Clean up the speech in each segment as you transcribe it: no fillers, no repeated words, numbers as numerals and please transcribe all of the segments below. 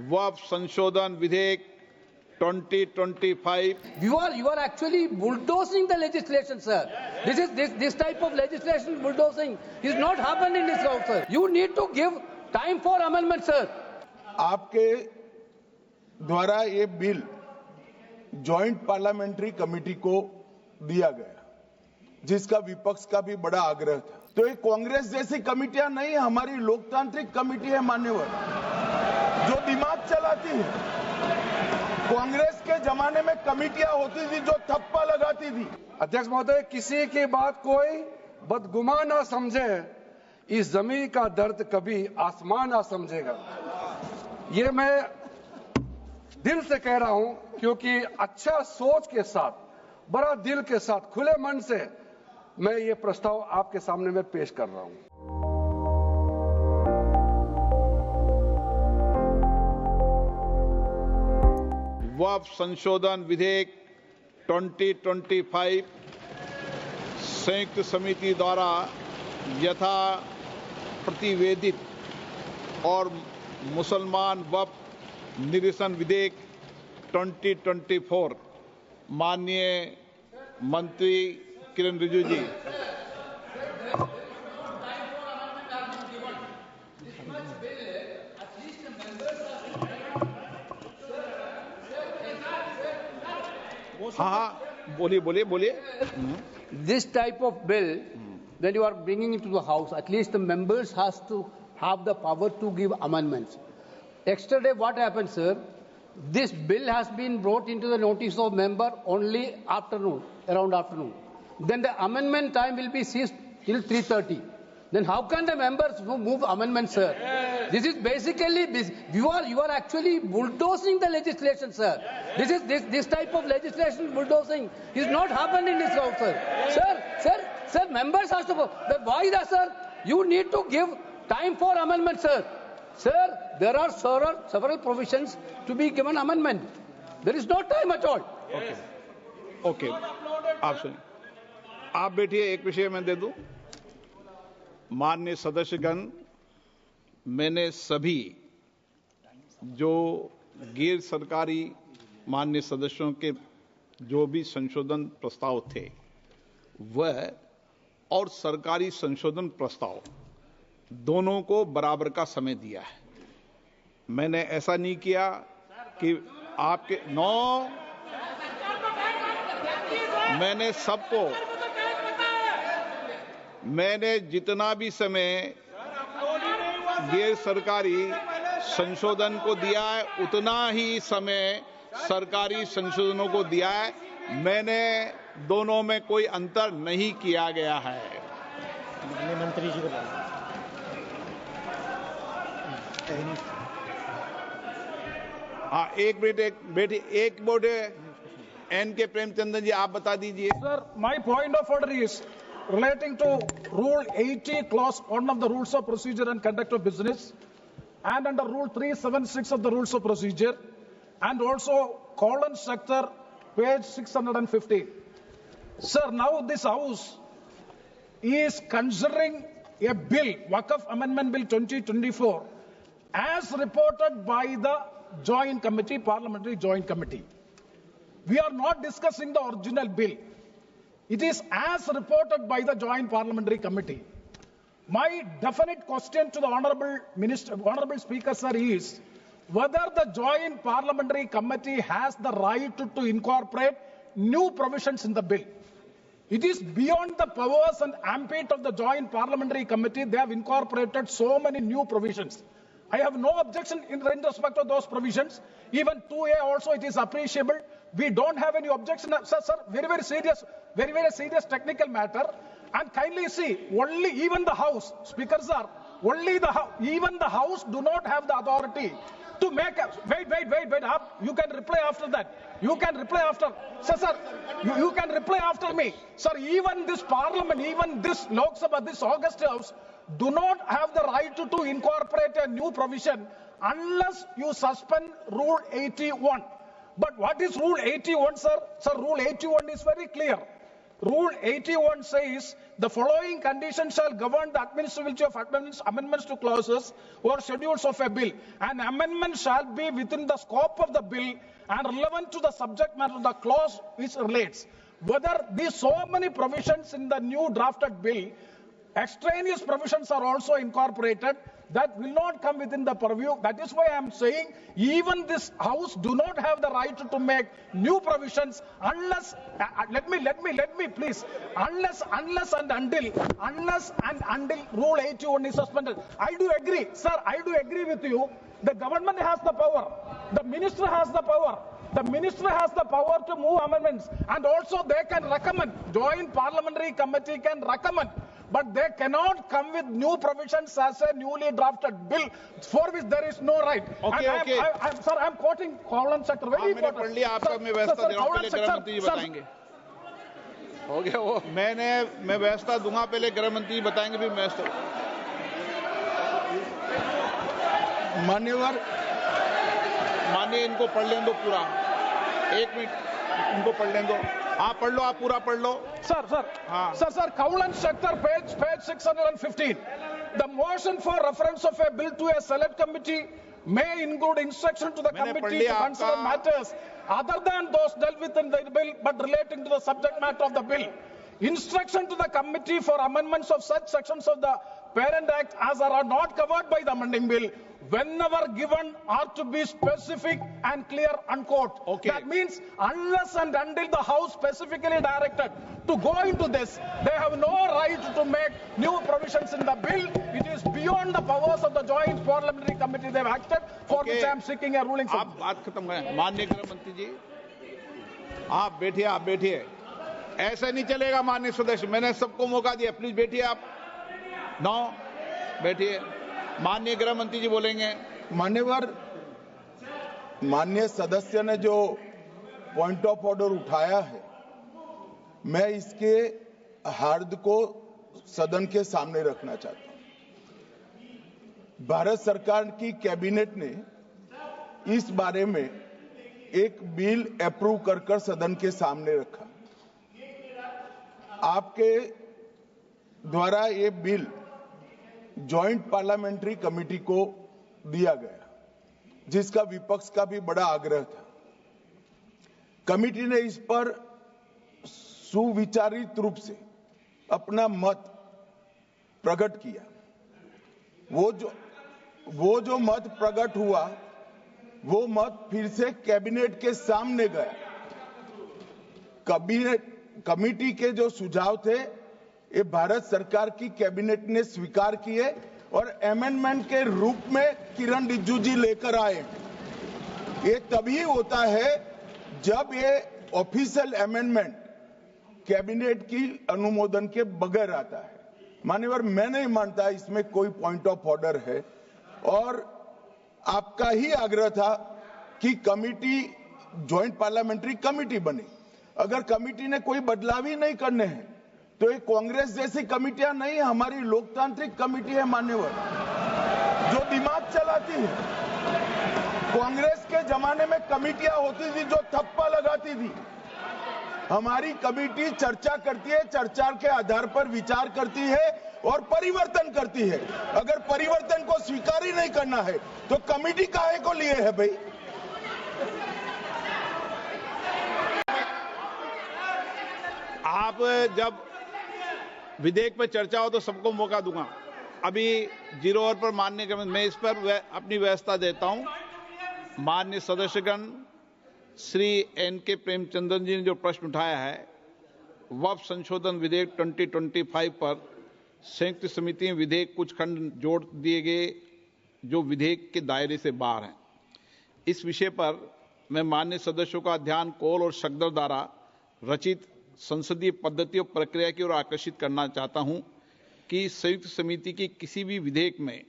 वक्फ संशोधन विधेयक 2025 You are actually bulldozing the legislation, sir. This type of legislation bulldozing is not happened in this house, sir. You need to give time for amendment, sir. आपके द्वारा ये bill joint parliamentary committee को दिया गया, जिसका विपक्ष का भी बड़ा आग्रह था। तो ये कांग्रेस जैसी कमेटियां नहीं, हमारी लोकतांत्रिक कमेटी है मान्यवर, जो दिमाग चलाती है। कांग्रेस के जमाने में कमेटियां होती थी जो थप्पा लगाती थी। अध्यक्ष महोदय, किसी की बात कोई बदगुमान ना समझे, इस जमीन का दर्द कभी आसमान ना समझेगा। ये मैं दिल से कह रहा हूं, क्योंकि अच्छा सोच के साथ, बड़ा दिल के साथ, खुले मन से मैं ये प्रस्ताव आपके सामने में पेश कर रहा हूं। वक्फ संशोधन विधेयक 2025 संयुक्त समिति द्वारा यथा प्रतिवेदित और मुसलमान वक्फ निरसन विधेयक 2024 माननीय मंत्री किरण रिजिजू जी। हाँ, बोलिए। This type of bill, when you are bringing it to the house, at least the members has to have the power to give amendments. Yesterday, what happened, sir? This bill has been brought into the notice of member only afternoon, around afternoon. Then the amendment time will be ceased till 3:30. Then how can the members move amendments, sir? This is basically, you are actually bulldozing the legislation, sir. This type of legislation bulldozing is not happened in this house, sir. Sir, members has to, why that, sir? You need to give time for amendment, sir. Sir, there are several provisions to be given amendment. There is no time at all. Okay, आप सुनिए, आप बैठिए, एक विषय मैं दे दूं। माननीय सदस्यगण, मैंने सभी जो गैर सरकारी माननीय सदस्यों के जो भी संशोधन प्रस्ताव थे वह और सरकारी संशोधन प्रस्ताव दोनों को बराबर का समय दिया है। मैंने ऐसा नहीं किया कि आपके मैंने सबको, मैंने जितना भी समय गैर सरकारी संशोधन को दिया है उतना ही समय सरकारी संशोधनों को दिया है। मैंने दोनों में कोई अंतर नहीं किया गया है। मंत्री जी को हाँ, एक मिनट एन के प्रेमचंद्रन जी, आप बता दीजिए। Sir, my point of order is relating to Rule 80, Clause 1 of the Rules of Procedure and Conduct of Business, and under Rule 376 of the Rules of Procedure, and also colon sector, page 615. Sir, now this House is considering a bill, Waqf Amendment Bill 2024, as reported by the Joint Committee, Parliamentary Joint Committee. We are not discussing the original bill. It is as reported by the Joint Parliamentary Committee. My definite question to the Honorable Speaker, sir, is whether the Joint Parliamentary Committee has the right to incorporate new provisions in the bill. It is beyond the powers and ambit of the Joint Parliamentary Committee. They have incorporated so many new provisions. I have no objection in respect of those provisions. Even 2A also, it is appreciable. We don't have any objection. Sir, very serious technical matter. And kindly see, only even the House, Speaker sir, even the House do not have the authority to make wait, you can reply after that. You can reply after. Sir, you can reply after me. Sir, even this Parliament, even this Lok Sabha, this August House, do not have the right to incorporate a new provision unless you suspend Rule 81. But what is Rule 81, sir? Sir, Rule 81 is very clear. Rule 81 says the following conditions shall govern the administrability of amendments to clauses or schedules of a bill. An amendment shall be within the scope of the bill and relevant to the subject matter of the clause which relates. Whether these so many provisions in the new drafted bill, extraneous provisions are also incorporated, that will not come within the purview. That is why I am saying even this House do not have the right to make new provisions unless, let me please, unless and until Rule 81 is suspended. I do agree, sir, I do agree with you. The government has the power. The minister has the power. The minister has the power to move amendments, and also they can recommend. Joint Parliamentary Committee can recommend. But they cannot come with new provisions as a newly drafted bill for which there is no right. Okay, okay. Sir, I'm quoting Kawalan Sector. Very important. मैंने पढ़ लिया आपका, मैं व्यवस्था दे रहा हूँ, पहले गृह मंत्री जी बताएंगे। हो गया वो, मैं व्यवस्था दूंगा, पहले गृह मंत्री जी बताएंगे, फिर व्यवस्था। माननीय इनको पढ़ लें दो पूरा, 1 मिनट इनको पढ़ लें दो। आप पढ़ लो, आप पूरा पढ़ लो। Sir, Kawalan Sector, page 615. The motion for reference of a bill to a select committee may include instruction to the committee to consider matters other than those dealt with in the bill but relating to the subject matter of the bill. Instruction to the committee for amendments of such sections of the Parent Act as are not covered by the amending bill, whenever given, are to be specific and clear, unquote. Okay. That means unless and until the House specifically directed to go into this, they have no right to make new provisions in the bill. It is beyond the powers of the Joint Parliamentary Committee they have acted, for which I am seeking a ruling. आप बात खत्म करें। माननीय गृह मंत्री जी, आप बैठिए। ऐसा नहीं चलेगा माननीय सदस्य, मैंने सबको मौका दिया, प्लीज बैठिए आप। बैठिए। माननीय गृह मंत्री जी बोलेंगे। माननीय सदस्य ने जो पॉइंट ऑफ ऑर्डर उठाया है, मैं इसके हार्द को सदन के सामने रखना चाहता हूं। भारत सरकार की कैबिनेट ने इस बारे में एक बिल अप्रूव कर सदन के सामने रखा। आपके द्वारा ये बिल जॉइंट पार्लियामेंट्री कमेटी को दिया गया, जिसका विपक्ष का भी बड़ा आग्रह था। कमेटी ने इस पर सुविचारित रूप से अपना मत प्रकट किया। वो जो मत प्रकट हुआ, वो मत फिर से कैबिनेट के सामने गया। कमेटी के जो सुझाव थे, ये भारत सरकार की कैबिनेट ने स्वीकार किए और अमेंडमेंट के रूप में किरण रिजिजू जी लेकर आए। ये तभी होता है जब ये ऑफिशियल अमेंडमेंट कैबिनेट की अनुमोदन के बगैर आता है। मान्यवर, मैं नहीं मानता इसमें कोई पॉइंट ऑफ ऑर्डर है, और आपका ही आग्रह था कि कमेटी जॉइंट पार्लियामेंट्री कमेटी बने। अगर कमेटी ने कोई बदलाव ही नहीं करने हैं, तो ये कांग्रेस जैसी कमेटियां नहीं, हमारी लोकतांत्रिक कमेटी है मान्यवर, जो दिमाग चलाती है। कांग्रेस के जमाने में कमेटियां होती थी जो थप्पा लगाती थी। हमारी कमेटी चर्चा करती है, चर्चा के आधार पर विचार करती है और परिवर्तन करती है। अगर परिवर्तन को स्वीकार ही नहीं करना है, तो कमेटी काहे को लिए है भाई? आप जब विधेयक पर चर्चा हो तो सबको मौका दूंगा। अभी 0 ओवर पर माननीय गृह मंत्री, मैं इस पर अपनी व्यवस्था देता हूं। माननीय सदस्यगण, श्री N.K. प्रेमचंद्रन जी ने जो प्रश्न उठाया है, वक्फ संशोधन विधेयक 2025 पर संयुक्त समिति में विधेयक कुछ खंड जोड़ दिए गए जो विधेयक के दायरे से बाहर हैं। इस विषय पर मैं माननीय सदस्यों का ध्यान कौल और शब्द द्वारा रचित संसदीय पद्धति और प्रक्रिया की ओर आकर्षित करना चाहता हूं कि संयुक्त समिति की किसी भी विधेयक में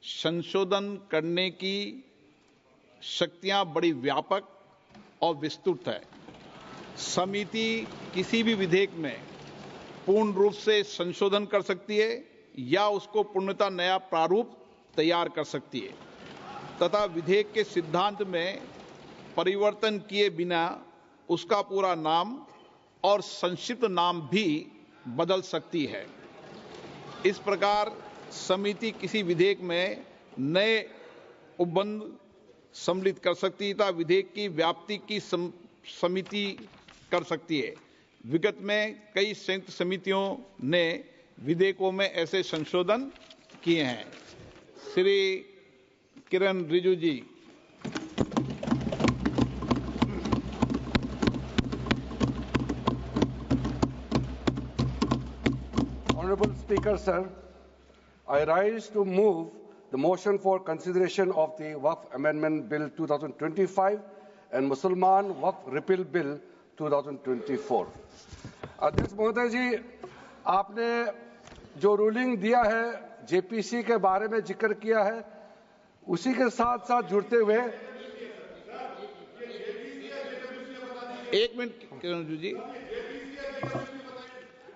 संशोधन करने की शक्तियां बड़ी व्यापक और विस्तृत है। समिति किसी भी विधेयक में पूर्ण रूप से संशोधन कर सकती है या उसको पूर्णतः नया प्रारूप तैयार कर सकती है तथा विधेयक के सिद्धांत में परिवर्तन किए बिना उसका पूरा नाम और संक्षिप्त नाम भी बदल सकती है। इस प्रकार समिति किसी विधेयक में नए उपबंध सम्मिलित कर सकती है तथा विधेयक की व्याप्ति की समिति कर सकती है। विगत में कई संयुक्त समितियों ने विधेयकों में ऐसे संशोधन किए हैं। श्री किरण रिजिजू जी। Honorable Speaker, sir, I rise to move the motion for consideration of the Waqf Amendment Bill 2025 and Mussalman Waqf Repeal Bill 2024. अध्यक्ष महोदय जी, आपने जो रूलिंग दिया है जेपीसी के बारे में जिक्र किया है, उसी के साथ साथ जुड़ते हुए एक मिनट किरण जी,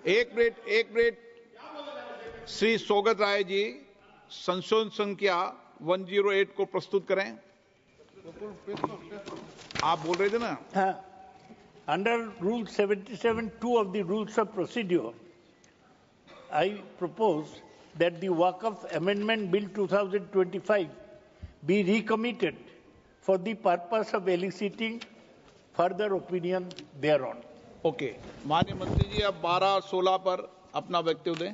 एक मिनट श्री सौगत राय जी संशोधन संख्या 108 को प्रस्तुत करें। आप बोल रहे थे ना? हाँ, under Rule 77(2) of the Rules of Procedure, I propose that the Waqf Amendment Bill 2025 be recommitted for the purpose of eliciting further opinion thereon. Okay, माननीय मंत्री जी अब 12 और 16 पर अपना वक्तव्य दें।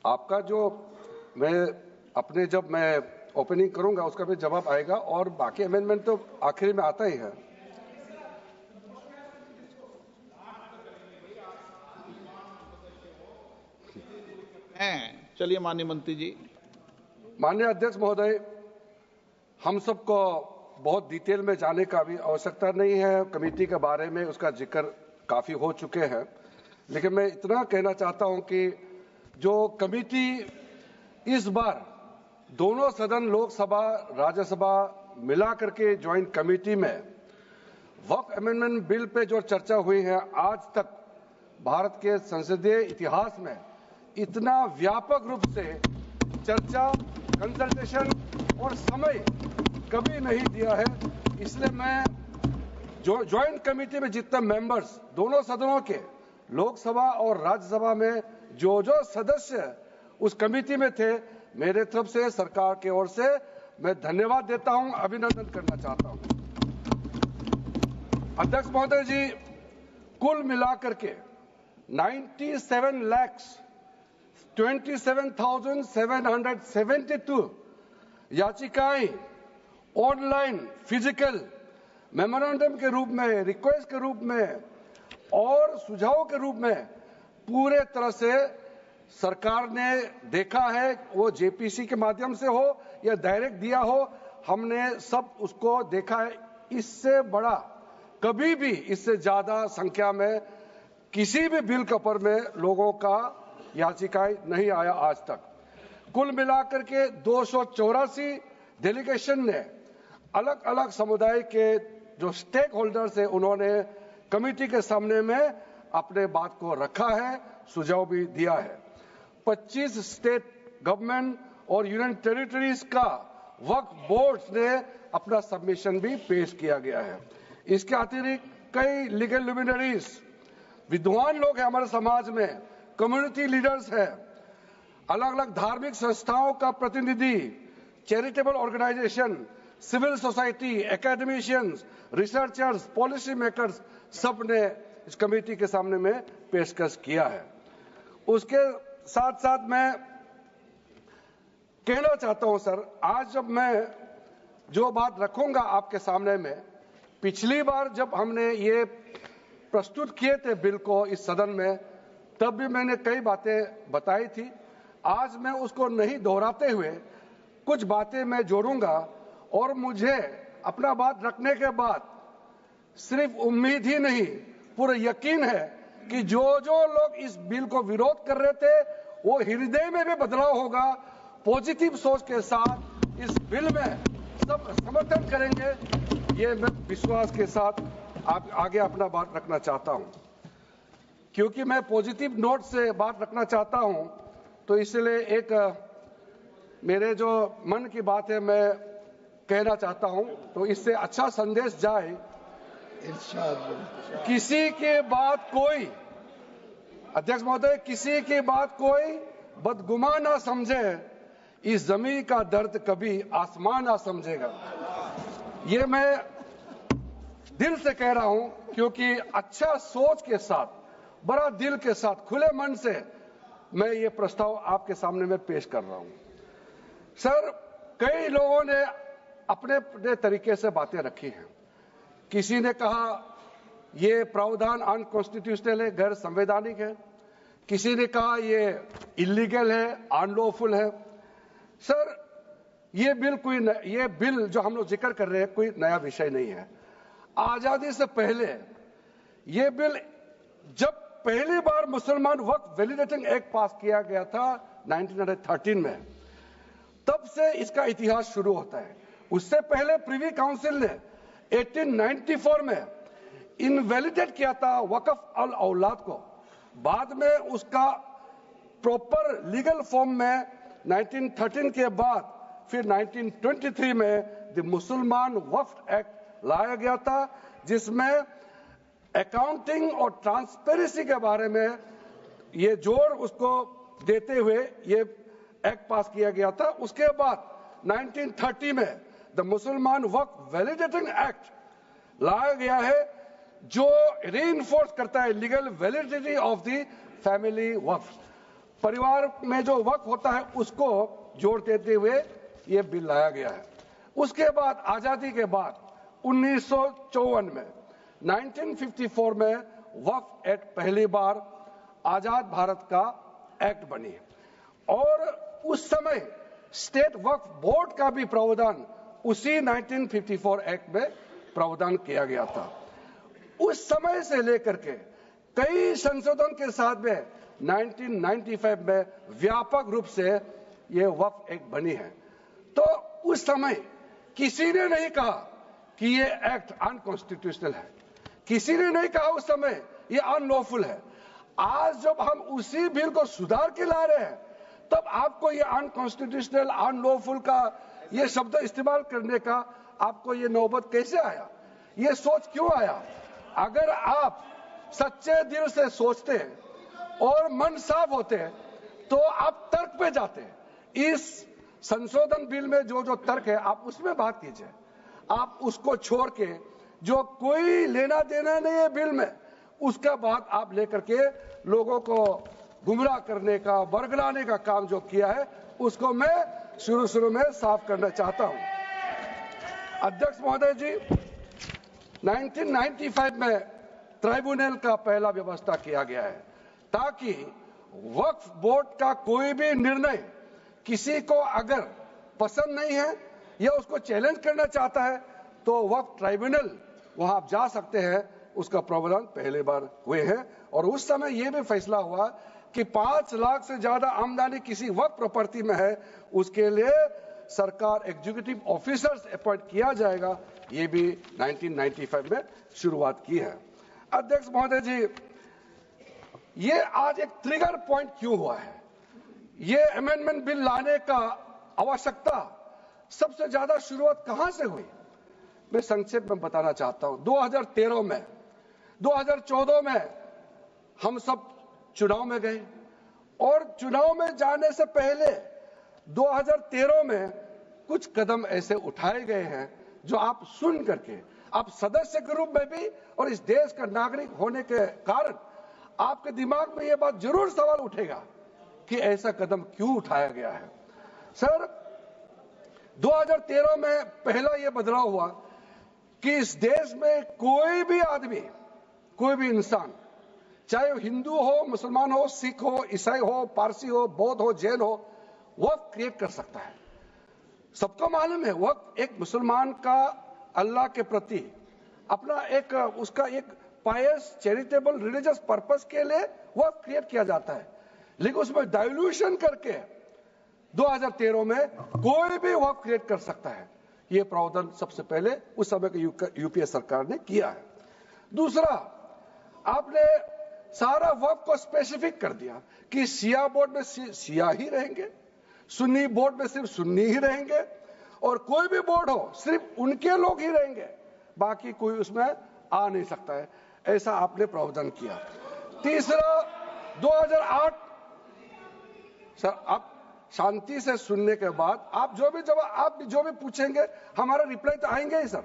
आपका जो जब मैं ओपनिंग करूंगा उसका भी जवाब आएगा और बाकी अमेंडमेंट तो आखिरी में आता ही है। चलिए माननीय मंत्री जी। माननीय अध्यक्ष महोदय, हम सबको बहुत डिटेल में जाने का भी आवश्यकता नहीं है। कमेटी के बारे में उसका जिक्र काफी हो चुके हैं, लेकिन मैं इतना कहना चाहता हूं कि जो कमेटी इस बार दोनों सदन लोकसभा राज्यसभा मिला करके ज्वाइंट कमेटी में वक्फ अमेंडमेंट बिल पे जो चर्चा हुई है, आज तक भारत के संसदीय इतिहास में इतना व्यापक रूप से चर्चा, कंसल्टेशन और समय कभी नहीं दिया है। इसलिए मैं जो ज्वाइंट कमेटी में जितने मेंबर्स दोनों सदनों के लोकसभा और राज्यसभा में जो सदस्य उस कमेटी में थे, मेरे तरफ से सरकार की ओर से मैं धन्यवाद देता हूं, अभिनंदन करना चाहता हूं। अध्यक्ष महोदय जी, कुल मिलाकर के 97,27,772 याचिकाएं ऑनलाइन, फिजिकल, मेमोरेंडम के रूप में, रिक्वेस्ट के रूप में और सुझाव के रूप में पूरे तरह से सरकार ने देखा है। वो जेपीसी के माध्यम से हो या डायरेक्ट दिया हो, हमने सब उसको देखा है। इससे बड़ा कभी भी, इससे ज्यादा संख्या में किसी भी बिल के ऊपर में लोगों का याचिकाएं नहीं आया आज तक। कुल मिलाकर के 284 डेलीगेशन ने अलग अलग समुदाय के जो स्टेक होल्डर्स है, उन्होंने कमेटी के सामने में अपने बात को रखा है, सुझाव भी दिया है। 25 स्टेट गवर्नमेंट और यूनियन टेरिटरीज का वक्फ बोर्ड्स ने अपना सबमिशन भी पेश किया गया है। इसके अतिरिक्त कई लीगल लुमिनरीज, विद्वान लोग हैं हमारे समाज में, कम्युनिटी लीडर्स हैं, अलग अलग धार्मिक संस्थाओं का प्रतिनिधि, charitable organisation, civil society, academicians, researchers, policy makers, सब ने इस कमेटी के सामने में पेशकश किया है। उसके साथ साथ मैं कहना चाहता हूं सर, आज जब मैं जो बात रखूंगा आपके सामने में, पिछली बार जब हमने ये प्रस्तुत किए थे बिल को इस सदन में, तब भी मैंने कई बातें बताई थी। आज मैं उसको नहीं दोहराते हुए कुछ बातें मैं जोड़ूंगा और मुझे अपना बात रखने के बाद सिर्फ उम्मीद ही नहीं, पूरा यकीन है कि जो लोग इस बिल को विरोध कर रहे थे, वो हृदय में भी बदलाव होगा। पॉजिटिव सोच के साथ इस बिल में सब समर्थन करेंगे, ये मैं विश्वास के साथ आगे अपना बात रखना चाहता हूं। क्योंकि मैं पॉजिटिव नोट से बात रखना चाहता हूं, तो इसलिए एक मेरे जो मन की बात है मैं कहना चाहता हूं, तो इससे अच्छा संदेश जाए, किसी की बात कोई, अध्यक्ष महोदय, किसी की बात कोई बदगुमान ना समझे, इस जमीन का दर्द कभी आसमान ना समझेगा। ये मैं दिल से कह रहा हूं, क्योंकि अच्छा सोच के साथ, बड़ा दिल के साथ, खुले मन से मैं ये प्रस्ताव आपके सामने में पेश कर रहा हूं। सर, कई लोगों ने अपने अपने तरीके से बातें रखी हैं। किसी ने कहा ये प्रावधान अनकॉन्स्टिट्यूशनल है, गैर संवैधानिक है। किसी ने कहा ये इलीगल है, अनलॉफुल है। सर, ये बिल जो हम लोग जिक्र कर रहे हैं कोई नया विषय नहीं है। आजादी से पहले ये बिल, जब पहली बार मुसलमान वक्फ वैलिडेटिंग एक्ट पास किया गया था 1913 में, तब से इसका इतिहास शुरू होता है। उससे पहले प्रिवी काउंसिल ने 1894 में इनवैलिडेट किया था वक्फ अल औलाद को। बाद में उसका प्रॉपर लीगल फॉर्म में 1913 के बाद फिर 1923 में द मुसलमान वक्फ एक्ट लाया गया था, जिसमें अकाउंटिंग और ट्रांसपेरेंसी के बारे में ये जोर उसको देते हुए ये एक्ट पास किया गया था। उसके बाद 1930 में द मुसलमान वक्फ वैलिडेटिंग एक्ट लाया गया है, जो रीइंफोर्स करता है legal validity of the family वक्फ। परिवार में जो वक्फ होता है उसको जोड़ देते हुए ये बिल लाया गया है। उसके बाद आजादी के बाद 1954 में 1954 में वक्फ एक्ट पहली बार आजाद भारत का एक्ट बनी, और उस समय स्टेट वक्फ बोर्ड का भी प्रावधान उसी 1954 एक्ट में प्रावधान किया गया था। उस समय से लेकर के कई संशोधन के साथ में 1995 में व्यापक रूप से ये वक्फ एक्ट बनी है। तो उस समय किसी ने नहीं कहा कि ये एक्ट अनकॉन्स्टिट्यूशनल है, किसी ने नहीं कहा उस समय ये अनलॉफुल है। आज जब हम उसी बिल को सुधार के ला रहे हैं, तब आपको ये अनकॉन्स्टिट्यूशनल, अनलॉफुल का ये शब्द इस्तेमाल करने का आपको ये नौबत कैसे आया? ये सोच क्यों आया? अगर आप सच्चे दिल से सोचते और मन साफ होते तो आप तर्क पे जाते। इस संशोधन बिल में जो जो तर्क है आप उसमें बात कीजिए। आप उसको छोड़ के जो कोई लेना देना नहीं है बिल में, उसका बात आप लेकर के लोगों को गुमराह करने का, बरगलाने का काम जो किया है, उसको मैं शुरू में साफ करना चाहता हूं। अध्यक्ष महोदय जी, 1995 में ट्राइब्यूनल का पहला व्यवस्था किया गया है, ताकि वक्फ बोर्ड का कोई भी निर्णय किसी को अगर पसंद नहीं है या उसको चैलेंज करना चाहता है तो वक्फ ट्राइब्यूनल वहां आप जा सकते हैं। उसका प्रावधान पहले बार हुए हैं, और उस समय यह भी फैसला हुआ कि 5 लाख से ज्यादा आमदनी किसी वक्फ प्रॉपर्टी में है, उसके लिए सरकार एग्जीक्यूटिव ऑफिसर्स अपॉइंट किया जाएगा। ये भी 1995 में शुरुआत की है। अध्यक्ष महोदय जी, ये आज एक ट्रिगर पॉइंट क्यों हुआ है? ये अमेंडमेंट बिल लाने का आवश्यकता सबसे ज्यादा शुरुआत कहां से हुई? मैं संक्षेप में बताना चाहता हूं। 2013 में, 2014 में हम सब चुनाव में गए, और चुनाव में जाने से पहले 2013 में कुछ कदम ऐसे उठाए गए हैं जो आप सुन करके, आप सदस्य के रूप में भी और इस देश का नागरिक होने के कारण आपके दिमाग में यह बात जरूर सवाल उठेगा कि ऐसा कदम क्यों उठाया गया है। सर, 2013 में पहला यह बदलाव हुआ कि इस देश में कोई भी आदमी, कोई भी इंसान, चाहे वो हिंदू हो, मुसलमान हो, सिख हो, ईसाई हो, पारसी हो, बौद्ध हो, जैन हो, वक्फ क्रिएट कर सकता है। सबको मालूम है वक्फ एक मुसलमान का अल्लाह के प्रति अपना एक उसका एक पायस, चैरिटेबल, रिलीजियस पर्पस के लिए वक्फ क्रिएट किया जाता है, लेकिन उसमें डाइल्यूशन करके 2013 में कोई भी वक्फ क्रिएट कर सकता है। यह प्रावधान सबसे पहले उस समय की यूपीए सरकार ने किया है। दूसरा, आपने सारा वक्फ को स्पेसिफिक कर दिया कि शिया बोर्ड में शिया ही रहेंगे, सुन्नी बोर्ड में सिर्फ सुन्नी ही रहेंगे, और कोई भी बोर्ड हो सिर्फ उनके लोग ही रहेंगे, बाकी कोई उसमें आ नहीं सकता है, ऐसा आपने प्रावधान किया। तीसरा 2008 सर, आप शांति से सुनने के बाद आप जो भी पूछेंगे हमारा रिप्लाई तो आएंगे ही सर।